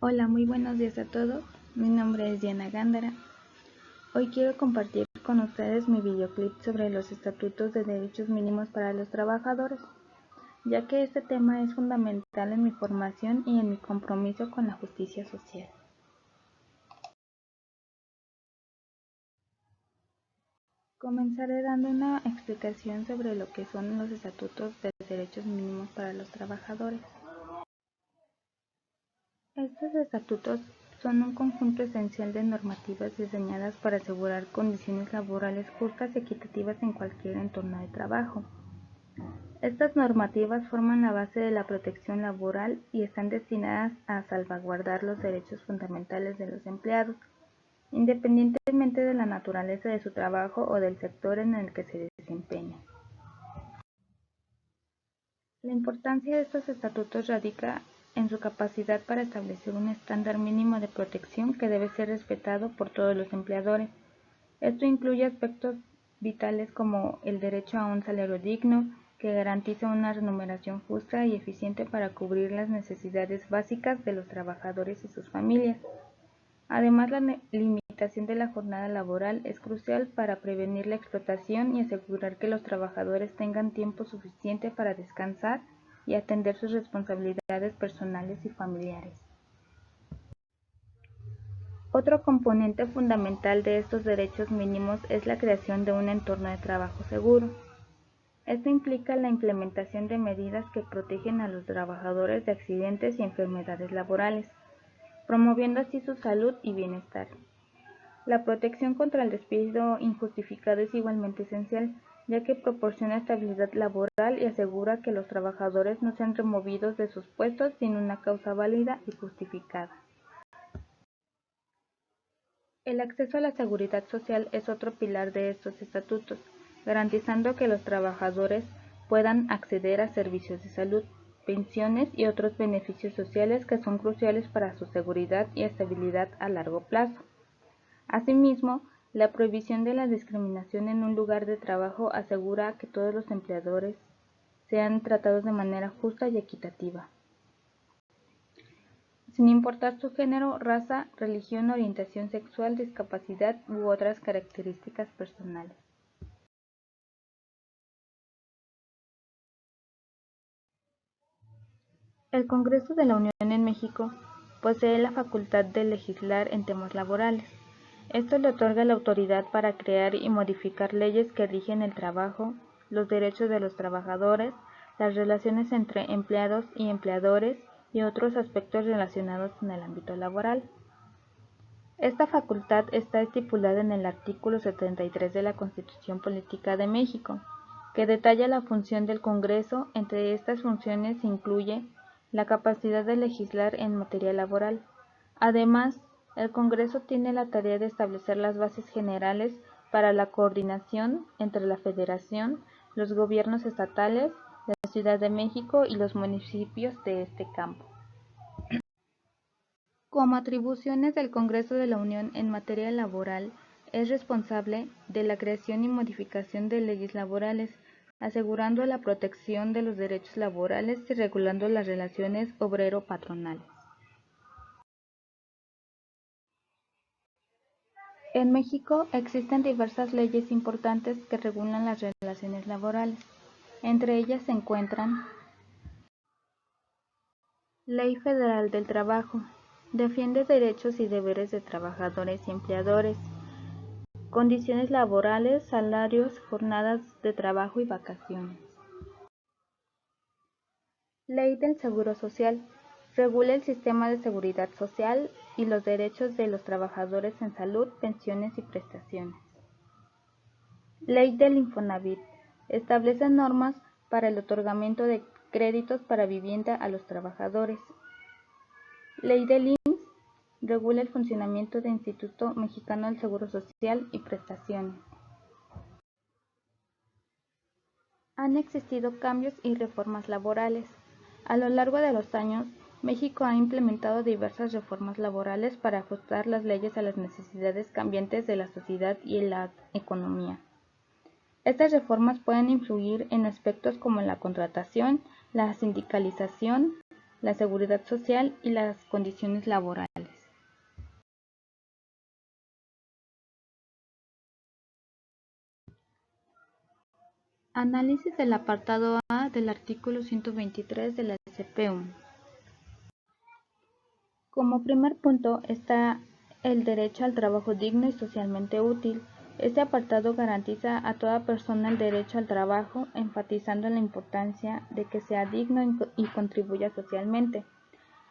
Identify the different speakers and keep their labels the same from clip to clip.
Speaker 1: Hola, muy buenos días a todos. Mi nombre es Diana Gándara. Hoy quiero compartir con ustedes mi videoclip sobre los estatutos de derechos mínimos para los trabajadores, ya que este tema es fundamental en mi formación y en mi compromiso con la justicia social. Comenzaré dando una explicación sobre lo que son los estatutos de derechos mínimos para los trabajadores. Estos estatutos son un conjunto esencial de normativas diseñadas para asegurar condiciones laborales justas y equitativas en cualquier entorno de trabajo. Estas normativas forman la base de la protección laboral y están destinadas a salvaguardar los derechos fundamentales de los empleados, independientemente de la naturaleza de su trabajo o del sector en el que se desempeña. La importancia de estos estatutos radica en su capacidad para establecer un estándar mínimo de protección que debe ser respetado por todos los empleadores. Esto incluye aspectos vitales como el derecho a un salario digno, que garantiza una remuneración justa y eficiente para cubrir las necesidades básicas de los trabajadores y sus familias. Además, la limitación de la jornada laboral es crucial para prevenir la explotación y asegurar que los trabajadores tengan tiempo suficiente para descansar y atender sus responsabilidades personales y familiares. Otro componente fundamental de estos derechos mínimos es la creación de un entorno de trabajo seguro. Esto implica la implementación de medidas que protegen a los trabajadores de accidentes y enfermedades laborales, promoviendo así su salud y bienestar. La protección contra el despido injustificado es igualmente esencial, ya que proporciona estabilidad laboral y asegura que los trabajadores no sean removidos de sus puestos sin una causa válida y justificada. El acceso a la seguridad social es otro pilar de estos estatutos, garantizando que los trabajadores puedan acceder a servicios de salud, pensiones y otros beneficios sociales que son cruciales para su seguridad y estabilidad a largo plazo. Asimismo, la prohibición de la discriminación en un lugar de trabajo asegura que todos los empleadores sean tratados de manera justa y equitativa, sin importar su género, raza, religión, orientación sexual, discapacidad u otras características personales. El Congreso de la Unión en México posee la facultad de legislar en temas laborales. Esto le otorga la autoridad para crear y modificar leyes que rigen el trabajo, los derechos de los trabajadores, las relaciones entre empleados y empleadores y otros aspectos relacionados con el ámbito laboral. Esta facultad está estipulada en el artículo 73 de la Constitución Política de México, que detalla la función del Congreso. Entre estas funciones se incluye la capacidad de legislar en materia laboral. Además, el Congreso tiene la tarea de establecer las bases generales para la coordinación entre la Federación, los gobiernos estatales, la Ciudad de México y los municipios de este campo. Como atribuciones del Congreso de la Unión en materia laboral, es responsable de la creación y modificación de leyes laborales, asegurando la protección de los derechos laborales y regulando las relaciones obrero-patronales. En México existen diversas leyes importantes que regulan las relaciones laborales. Entre ellas se encuentran Ley Federal del Trabajo. Defiende derechos y deberes de trabajadores y empleadores, condiciones laborales, salarios, jornadas de trabajo y vacaciones. Ley del Seguro Social. Regula el sistema de seguridad social y los derechos de los trabajadores en salud, pensiones y prestaciones. Ley del Infonavit. Establece normas para el otorgamiento de créditos para vivienda a los trabajadores. Ley del IMSS. Regula el funcionamiento del Instituto Mexicano del Seguro Social y prestaciones. Han existido cambios y reformas laborales. A lo largo de los años, México ha implementado diversas reformas laborales para ajustar las leyes a las necesidades cambiantes de la sociedad y la economía. Estas reformas pueden influir en aspectos como la contratación, la sindicalización, la seguridad social y las condiciones laborales. Análisis del apartado A del artículo 123 de la SPU. Como primer punto está el derecho al trabajo digno y socialmente útil. Este apartado garantiza a toda persona el derecho al trabajo, enfatizando la importancia de que sea digno y contribuya socialmente.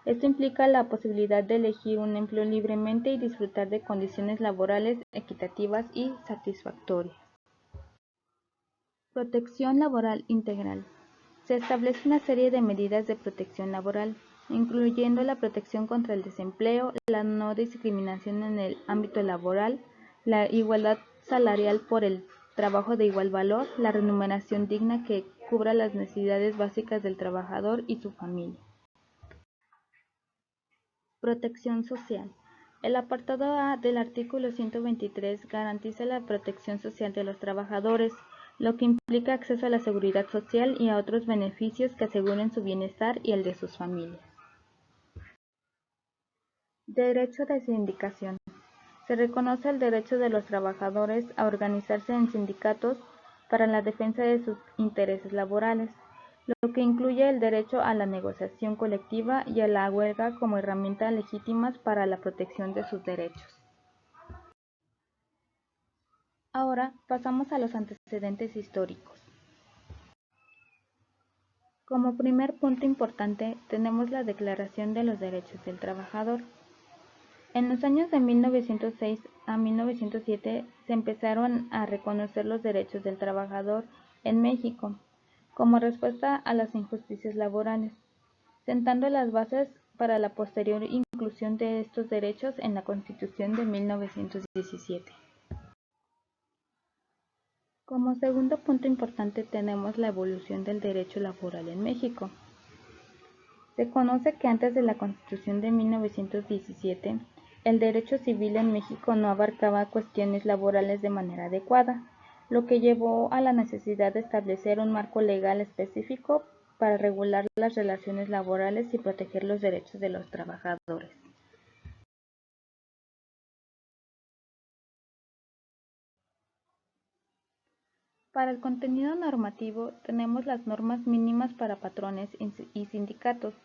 Speaker 1: Esto implica la posibilidad de elegir un empleo libremente y disfrutar de condiciones laborales equitativas y satisfactorias. Protección laboral integral. Se establece una serie de medidas de protección laboral, incluyendo la protección contra el desempleo, la no discriminación en el ámbito laboral, la igualdad salarial por el trabajo de igual valor, la remuneración digna que cubra las necesidades básicas del trabajador y su familia. Protección social. El apartado A del artículo 123 garantiza la protección social de los trabajadores, lo que implica acceso a la seguridad social y a otros beneficios que aseguren su bienestar y el de sus familias. Derecho de sindicación. Se reconoce el derecho de los trabajadores a organizarse en sindicatos para la defensa de sus intereses laborales, lo que incluye el derecho a la negociación colectiva y a la huelga como herramientas legítimas para la protección de sus derechos. Ahora pasamos a los antecedentes históricos. Como primer punto importante tenemos la Declaración de los Derechos del Trabajador. En los años de 1906 a 1907 se empezaron a reconocer los derechos del trabajador en México como respuesta a las injusticias laborales, sentando las bases para la posterior inclusión de estos derechos en la Constitución de 1917. Como segundo punto importante tenemos la evolución del derecho laboral en México. Se conoce que antes de la Constitución de 1917, el derecho civil en México no abarcaba cuestiones laborales de manera adecuada, lo que llevó a la necesidad de establecer un marco legal específico para regular las relaciones laborales y proteger los derechos de los trabajadores. Para el contenido normativo tenemos las normas mínimas para patrones y sindicatos.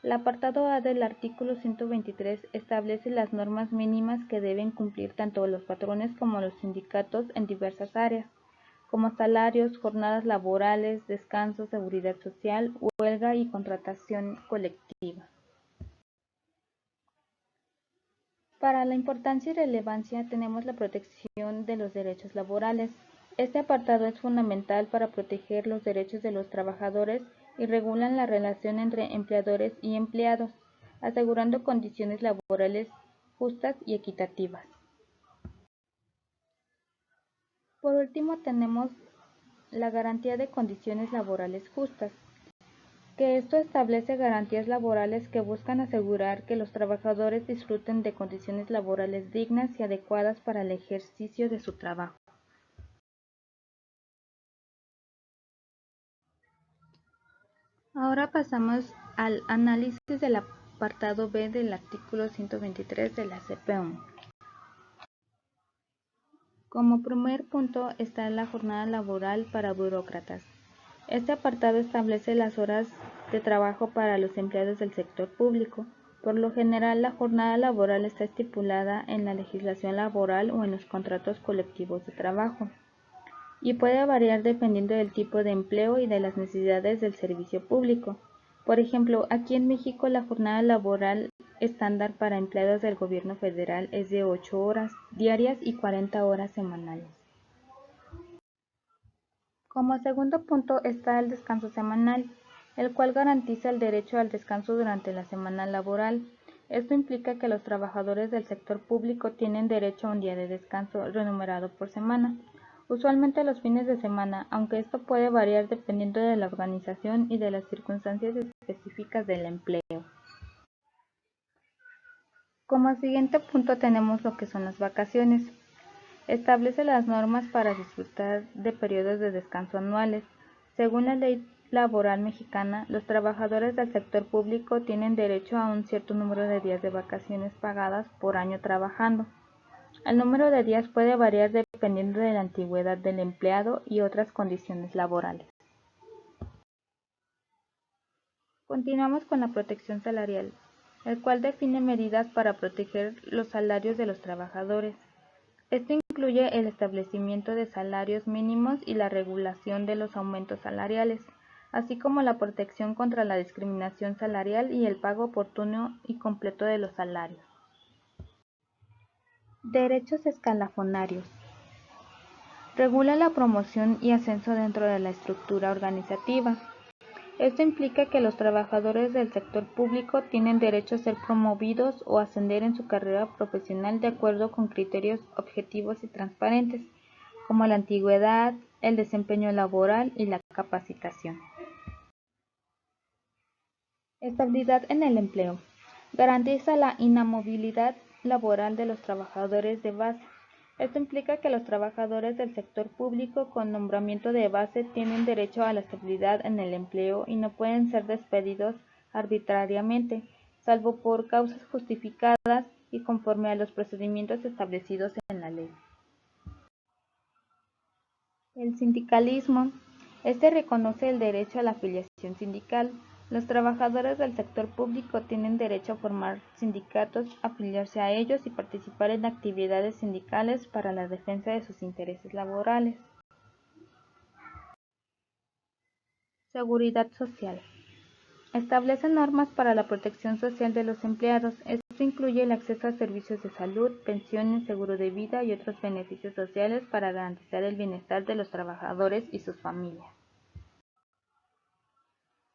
Speaker 1: El apartado A del artículo 123 establece las normas mínimas que deben cumplir tanto los patrones como los sindicatos en diversas áreas, como salarios, jornadas laborales, descanso, seguridad social, huelga y contratación colectiva. Para la importancia y relevancia tenemos la protección de los derechos laborales. Este apartado es fundamental para proteger los derechos de los trabajadores y regulan la relación entre empleadores y empleados, asegurando condiciones laborales justas y equitativas. Por último tenemos la garantía de condiciones laborales justas, que esto establece garantías laborales que buscan asegurar que los trabajadores disfruten de condiciones laborales dignas y adecuadas para el ejercicio de su trabajo. Ahora pasamos al análisis del apartado B del artículo 123 de la CPU. Como primer punto está la jornada laboral para burócratas. Este apartado establece las horas de trabajo para los empleados del sector público. Por lo general, la jornada laboral está estipulada en la legislación laboral o en los contratos colectivos de trabajo, y puede variar dependiendo del tipo de empleo y de las necesidades del servicio público. Por ejemplo, aquí en México la jornada laboral estándar para empleados del gobierno federal es de 8 horas diarias y 40 horas semanales. Como segundo punto está el descanso semanal, el cual garantiza el derecho al descanso durante la semana laboral. Esto implica que los trabajadores del sector público tienen derecho a un día de descanso remunerado por semana, usualmente los fines de semana, aunque esto puede variar dependiendo de la organización y de las circunstancias específicas del empleo. Como siguiente punto tenemos lo que son las vacaciones. Establece las normas para disfrutar de periodos de descanso anuales. Según la Ley laboral mexicana, los trabajadores del sector público tienen derecho a un cierto número de días de vacaciones pagadas por año trabajando. El número de días puede variar dependiendo de la antigüedad del empleado y otras condiciones laborales. Continuamos con la protección salarial, el cual define medidas para proteger los salarios de los trabajadores. Esto incluye el establecimiento de salarios mínimos y la regulación de los aumentos salariales, así como la protección contra la discriminación salarial y el pago oportuno y completo de los salarios. Derechos escalafonarios. Regula la promoción y ascenso dentro de la estructura organizativa. Esto implica que los trabajadores del sector público tienen derecho a ser promovidos o ascender en su carrera profesional de acuerdo con criterios objetivos y transparentes, como la antigüedad, el desempeño laboral y la capacitación. Estabilidad en el empleo. Garantiza la inamovilidad laboral de los trabajadores de base. Esto implica que los trabajadores del sector público con nombramiento de base tienen derecho a la estabilidad en el empleo y no pueden ser despedidos arbitrariamente, salvo por causas justificadas y conforme a los procedimientos establecidos en la ley. El sindicalismo. Este reconoce el derecho a la afiliación sindical. Los trabajadores del sector público tienen derecho a formar sindicatos, afiliarse a ellos y participar en actividades sindicales para la defensa de sus intereses laborales. Seguridad social. Establece normas para la protección social de los empleados. Esto incluye el acceso a servicios de salud, pensiones, seguro de vida y otros beneficios sociales para garantizar el bienestar de los trabajadores y sus familias.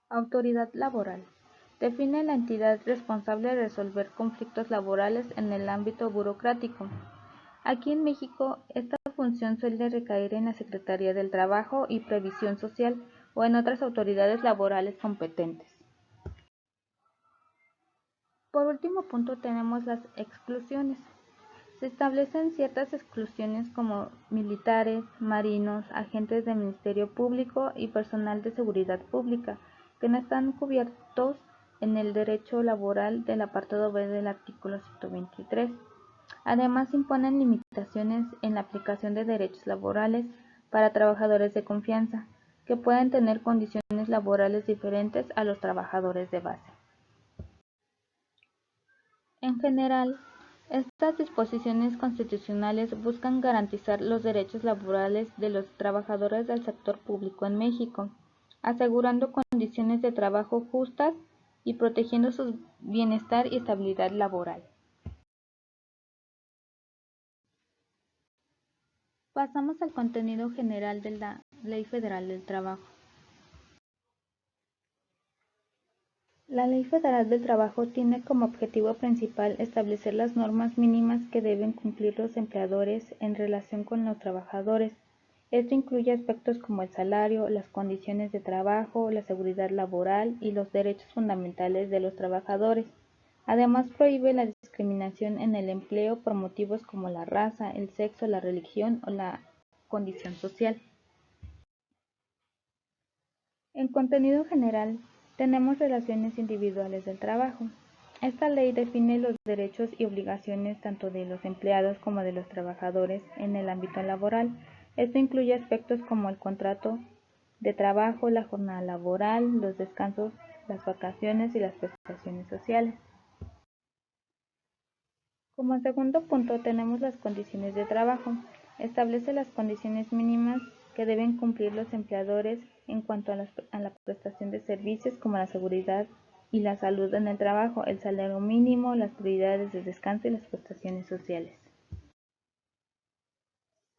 Speaker 1: Autoridad laboral. Define la entidad responsable de resolver conflictos laborales en el ámbito burocrático. Aquí en México, esta función suele recaer en la Secretaría del Trabajo y Previsión Social o en otras autoridades laborales competentes. Por último punto tenemos las exclusiones. Se establecen ciertas exclusiones como militares, marinos, agentes del Ministerio Público y personal de seguridad pública, que no están cubiertos en el derecho laboral del apartado B del artículo 123. Además, imponen limitaciones en la aplicación de derechos laborales para trabajadores de confianza, que pueden tener condiciones laborales diferentes a los trabajadores de base. En general, estas disposiciones constitucionales buscan garantizar los derechos laborales de los trabajadores del sector público en México, asegurando condiciones de trabajo justas y protegiendo su bienestar y estabilidad laboral. Pasamos al contenido general de la Ley Federal del Trabajo. La Ley Federal del Trabajo tiene como objetivo principal establecer las normas mínimas que deben cumplir los empleadores en relación con los trabajadores. Esto incluye aspectos como el salario, las condiciones de trabajo, la seguridad laboral y los derechos fundamentales de los trabajadores. Además, prohíbe la discriminación en el empleo por motivos como la raza, el sexo, la religión o la condición social. En contenido general, tenemos relaciones individuales del trabajo. Esta ley define los derechos y obligaciones tanto de los empleados como de los trabajadores en el ámbito laboral. Esto incluye aspectos como el contrato de trabajo, la jornada laboral, los descansos, las vacaciones y las prestaciones sociales. Como segundo punto tenemos las condiciones de trabajo. Establece las condiciones mínimas que deben cumplir los empleadores en cuanto a la prestación de servicios como la seguridad y la salud en el trabajo, el salario mínimo, las prioridades de descanso y las prestaciones sociales.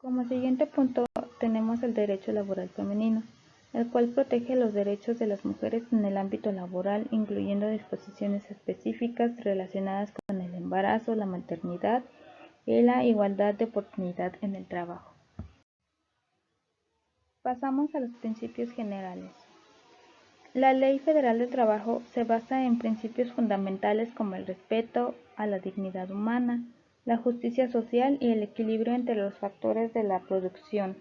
Speaker 1: Como siguiente punto tenemos el derecho laboral femenino, el cual protege los derechos de las mujeres en el ámbito laboral, incluyendo disposiciones específicas relacionadas con el embarazo, la maternidad y la igualdad de oportunidad en el trabajo. Pasamos a los principios generales. La Ley Federal del Trabajo se basa en principios fundamentales como el respeto a la dignidad humana, la justicia social y el equilibrio entre los factores de la producción.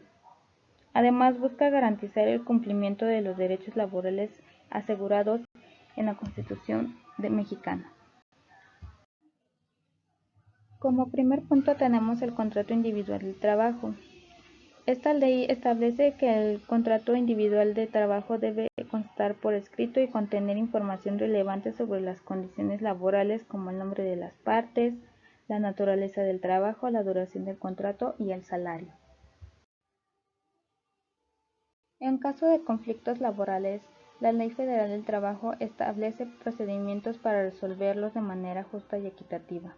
Speaker 1: Además, busca garantizar el cumplimiento de los derechos laborales asegurados en la Constitución mexicana. Como primer punto tenemos el contrato individual de trabajo. Esta ley establece que el contrato individual de trabajo debe constar por escrito y contener información relevante sobre las condiciones laborales como el nombre de las partes, la naturaleza del trabajo, la duración del contrato y el salario. En caso de conflictos laborales, la Ley Federal del Trabajo establece procedimientos para resolverlos de manera justa y equitativa.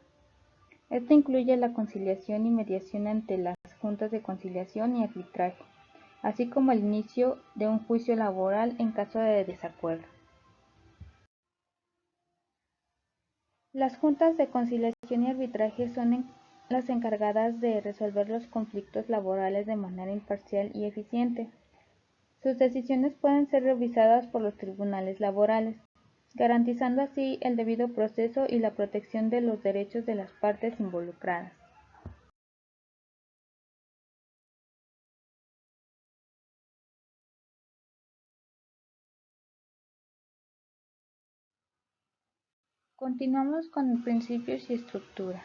Speaker 1: Esto incluye la conciliación y mediación ante las juntas de conciliación y arbitraje, así como el inicio de un juicio laboral en caso de desacuerdo. Las juntas de conciliación y arbitraje son las encargadas de resolver los conflictos laborales de manera imparcial y eficiente. Sus decisiones pueden ser revisadas por los tribunales laborales, garantizando así el debido proceso y la protección de los derechos de las partes involucradas. Continuamos con principios y estructura.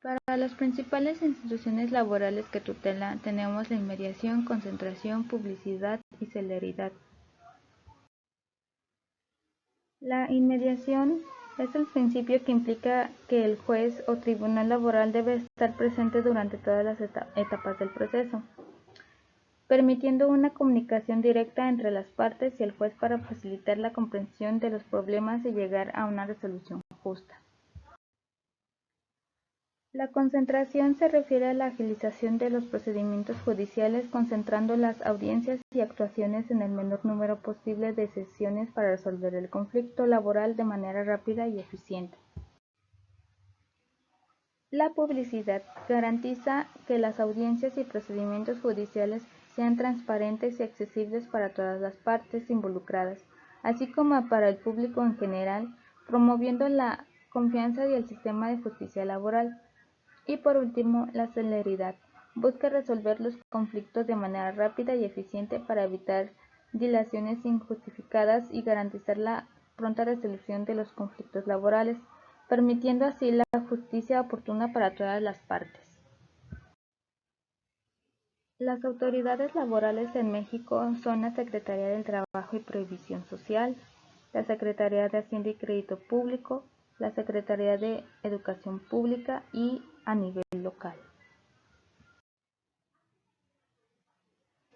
Speaker 1: Para las principales instituciones laborales que tutelan tenemos la inmediación, concentración, publicidad y celeridad. La inmediación es el principio que implica que el juez o tribunal laboral debe estar presente durante todas las etapas del proceso, permitiendo una comunicación directa entre las partes y el juez para facilitar la comprensión de los problemas y llegar a una resolución justa. La concentración se refiere a la agilización de los procedimientos judiciales, concentrando las audiencias y actuaciones en el menor número posible de sesiones para resolver el conflicto laboral de manera rápida y eficiente. La publicidad garantiza que las audiencias y procedimientos judiciales sean transparentes y accesibles para todas las partes involucradas, así como para el público en general, promoviendo la confianza y el sistema de justicia laboral. Y por último, la celeridad. Busca resolver los conflictos de manera rápida y eficiente para evitar dilaciones injustificadas y garantizar la pronta resolución de los conflictos laborales, permitiendo así la justicia oportuna para todas las partes. Las autoridades laborales en México son la Secretaría del Trabajo y Previsión Social, la Secretaría de Hacienda y Crédito Público, la Secretaría de Educación Pública y a nivel local.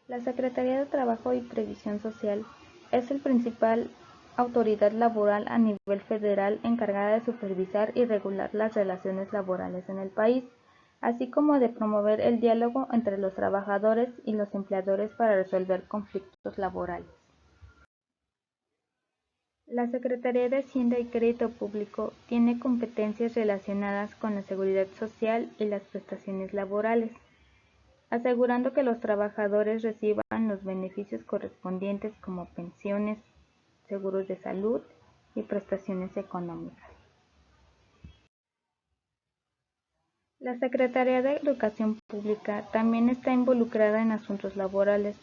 Speaker 1: La Secretaría de Trabajo y Previsión Social es el principal autoridad laboral a nivel federal encargada de supervisar y regular las relaciones laborales en el país, así como de promover el diálogo entre los trabajadores y los empleadores para resolver conflictos laborales. La Secretaría de Hacienda y Crédito Público tiene competencias relacionadas con la seguridad social y las prestaciones laborales, asegurando que los trabajadores reciban los beneficios correspondientes como pensiones, seguros de salud y prestaciones económicas. La Secretaría de Educación Pública también está involucrada en asuntos laborales,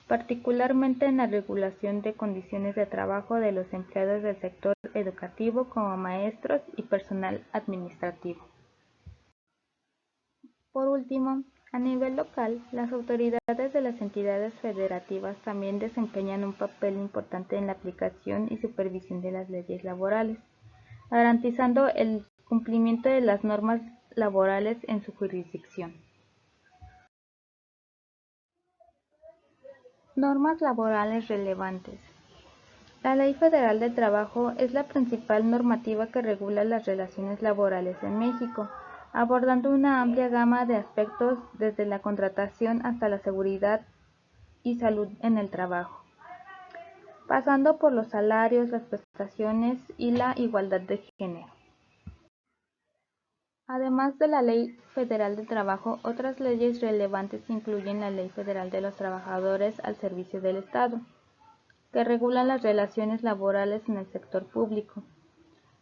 Speaker 1: particularmente en la regulación de condiciones de trabajo de los empleados del sector educativo como maestros y personal administrativo. Por último, a nivel local, las autoridades de las entidades federativas también desempeñan un papel importante en la aplicación y supervisión de las leyes laborales, garantizando el cumplimiento de las normas laborales en su jurisdicción. Normas laborales relevantes. La Ley Federal del Trabajo es la principal normativa que regula las relaciones laborales en México, abordando una amplia gama de aspectos desde la contratación hasta la seguridad y salud en el trabajo, pasando por los salarios, las prestaciones y la igualdad de género. Además de la Ley Federal del Trabajo, otras leyes relevantes incluyen la Ley Federal de los Trabajadores al Servicio del Estado, que regula las relaciones laborales en el sector público,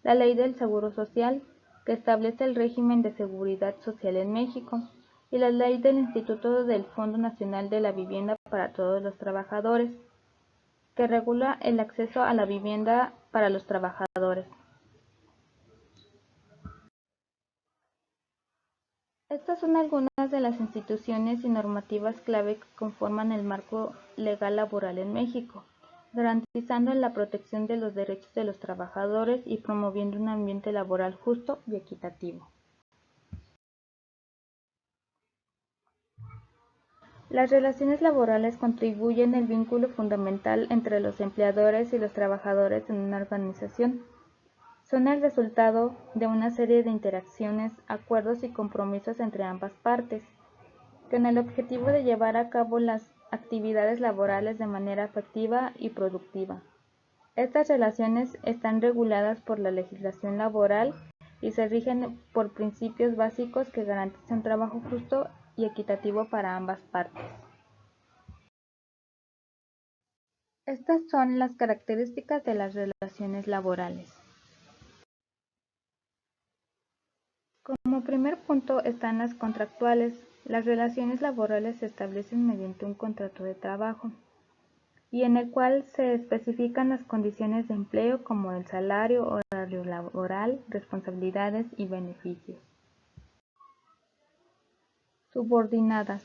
Speaker 1: la Ley del Seguro Social, que establece el régimen de seguridad social en México, y la ley del Instituto del Fondo Nacional de la Vivienda para todos los trabajadores, que regula el acceso a la vivienda para los trabajadores. Estas son algunas de las instituciones y normativas clave que conforman el marco legal laboral en México, garantizando la protección de los derechos de los trabajadores y promoviendo un ambiente laboral justo y equitativo. Las relaciones laborales contribuyen al vínculo fundamental entre los empleadores y los trabajadores en una organización. Son el resultado de una serie de interacciones, acuerdos y compromisos entre ambas partes, con el objetivo de llevar a cabo las actividades laborales de manera efectiva y productiva. Estas relaciones están reguladas por la legislación laboral y se rigen por principios básicos que garantizan un trabajo justo y equitativo para ambas partes. Estas son las características de las relaciones laborales. Como primer punto están las contractuales. Las relaciones laborales se establecen mediante un contrato de trabajo y en el cual se especifican las condiciones de empleo como el salario, horario laboral, responsabilidades y beneficios. Subordinadas.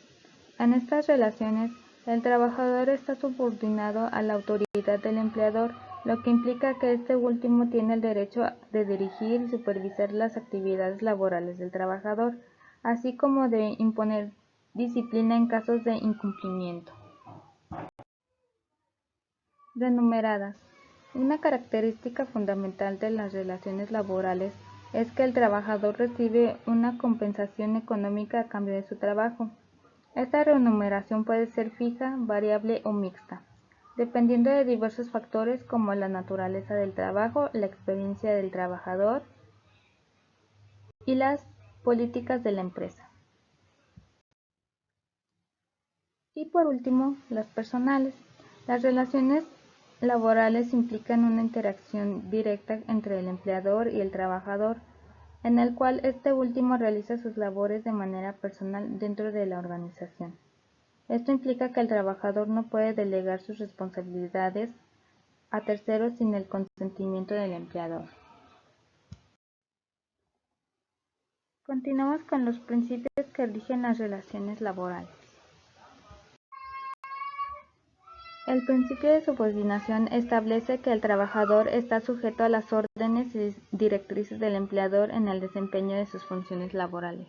Speaker 1: En estas relaciones, el trabajador está subordinado a la autoridad del empleador, lo que implica que este último tiene el derecho de dirigir y supervisar las actividades laborales del trabajador, así como de imponer disciplina en casos de incumplimiento. Remuneradas. Una característica fundamental de las relaciones laborales es que el trabajador recibe una compensación económica a cambio de su trabajo. Esta remuneración puede ser fija, variable o mixta, dependiendo de diversos factores como la naturaleza del trabajo, la experiencia del trabajador y las políticas de la empresa. Y por último, las personales. Las relaciones laborales implican una interacción directa entre el empleador y el trabajador, en el cual este último realiza sus labores de manera personal dentro de la organización. Esto implica que el trabajador no puede delegar sus responsabilidades a terceros sin el consentimiento del empleador. Continuamos con los principios que rigen las relaciones laborales. El principio de subordinación establece que el trabajador está sujeto a las órdenes y directrices del empleador en el desempeño de sus funciones laborales.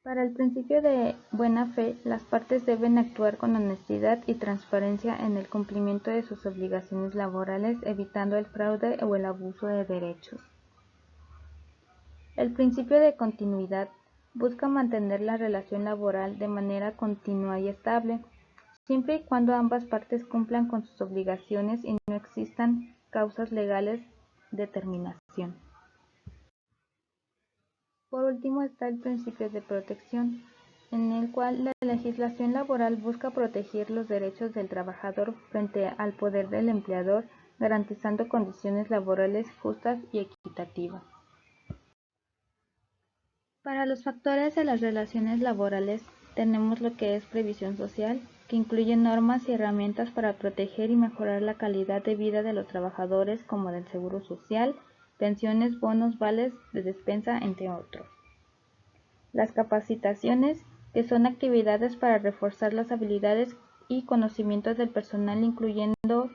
Speaker 1: Para el principio de buena fe, las partes deben actuar con honestidad y transparencia en el cumplimiento de sus obligaciones laborales, evitando el fraude o el abuso de derechos. El principio de continuidad busca mantener la relación laboral de manera continua y estable, siempre y cuando ambas partes cumplan con sus obligaciones y no existan causas legales de terminación. Por último está el principio de protección, en el cual la legislación laboral busca proteger los derechos del trabajador frente al poder del empleador, garantizando condiciones laborales justas y equitativas. Para los factores de las relaciones laborales tenemos lo que es previsión social, que incluye normas y herramientas para proteger y mejorar la calidad de vida de los trabajadores como del seguro social, pensiones, bonos, vales de despensa, entre otros. Las capacitaciones, que son actividades para reforzar las habilidades y conocimientos del personal, incluyendo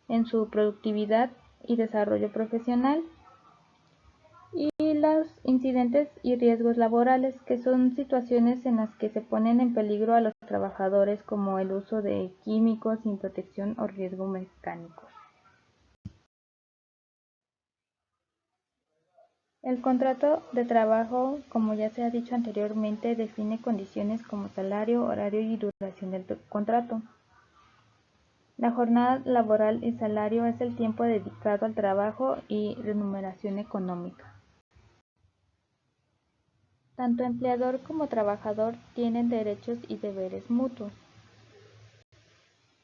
Speaker 1: en su productividad y desarrollo profesional. Y los incidentes y riesgos laborales, que son situaciones en las que se ponen en peligro a los trabajadores, como el uso de químicos sin protección o riesgos mecánicos. El contrato de trabajo, como ya se ha dicho anteriormente, define condiciones como salario, horario y duración del contrato. La jornada laboral y salario es el tiempo dedicado al trabajo y remuneración económica. Tanto empleador como trabajador tienen derechos y deberes mutuos.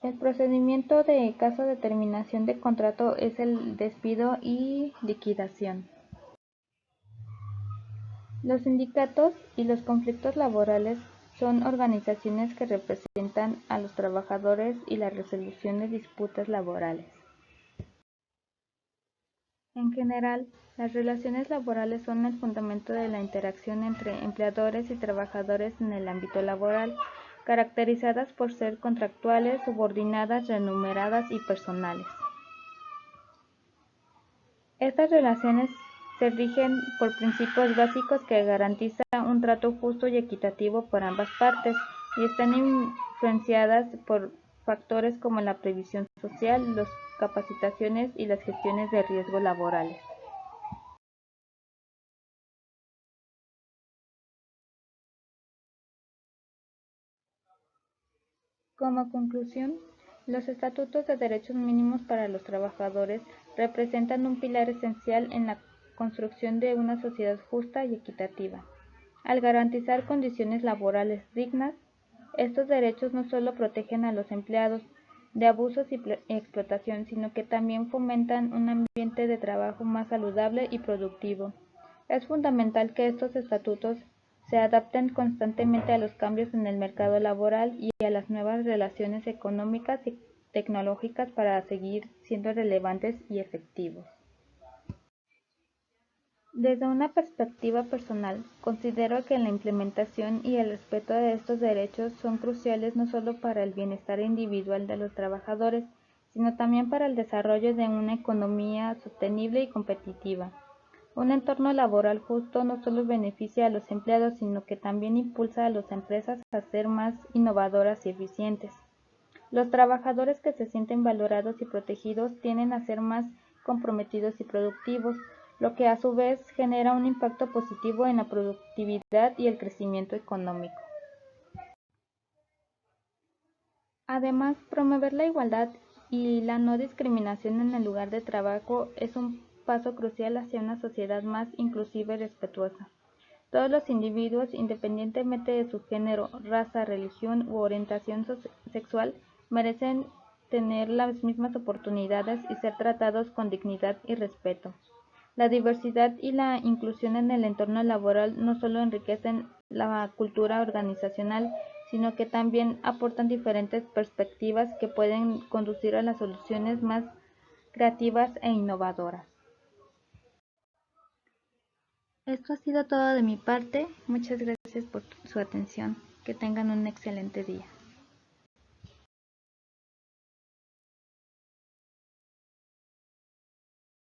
Speaker 1: El procedimiento de caso de terminación de contrato es el despido y liquidación. Los sindicatos y los conflictos laborales son organizaciones que representan a los trabajadores y la resolución de disputas laborales. En general, las relaciones laborales son el fundamento de la interacción entre empleadores y trabajadores en el ámbito laboral, caracterizadas por ser contractuales, subordinadas, remuneradas y personales. Estas relaciones se rigen por principios básicos que garantizan un trato justo y equitativo por ambas partes y están influenciadas por factores como la previsión social, las capacitaciones y las gestiones de riesgo laborales. Como conclusión, los estatutos de derechos mínimos para los trabajadores representan un pilar esencial en la construcción de una sociedad justa y equitativa. Al garantizar condiciones laborales dignas, estos derechos no solo protegen a los empleados de abusos y explotación, sino que también fomentan un ambiente de trabajo más saludable y productivo. Es fundamental que estos estatutos se adapten constantemente a los cambios en el mercado laboral y a las nuevas relaciones económicas y tecnológicas para seguir siendo relevantes y efectivos. Desde una perspectiva personal, considero que la implementación y el respeto de estos derechos son cruciales no solo para el bienestar individual de los trabajadores, sino también para el desarrollo de una economía sostenible y competitiva. Un entorno laboral justo no solo beneficia a los empleados, sino que también impulsa a las empresas a ser más innovadoras y eficientes. Los trabajadores que se sienten valorados y protegidos tienden a ser más comprometidos y productivos, lo que a su vez genera un impacto positivo en la productividad y el crecimiento económico. Además, promover la igualdad y la no discriminación en el lugar de trabajo es un paso crucial hacia una sociedad más inclusiva y respetuosa. Todos los individuos, independientemente de su género, raza, religión u orientación sexual, merecen tener las mismas oportunidades y ser tratados con dignidad y respeto. La diversidad y la inclusión en el entorno laboral no solo enriquecen la cultura organizacional, sino que también aportan diferentes perspectivas que pueden conducir a las soluciones más creativas e innovadoras. Esto ha sido todo de mi parte. Muchas gracias por su atención. Que tengan un excelente día.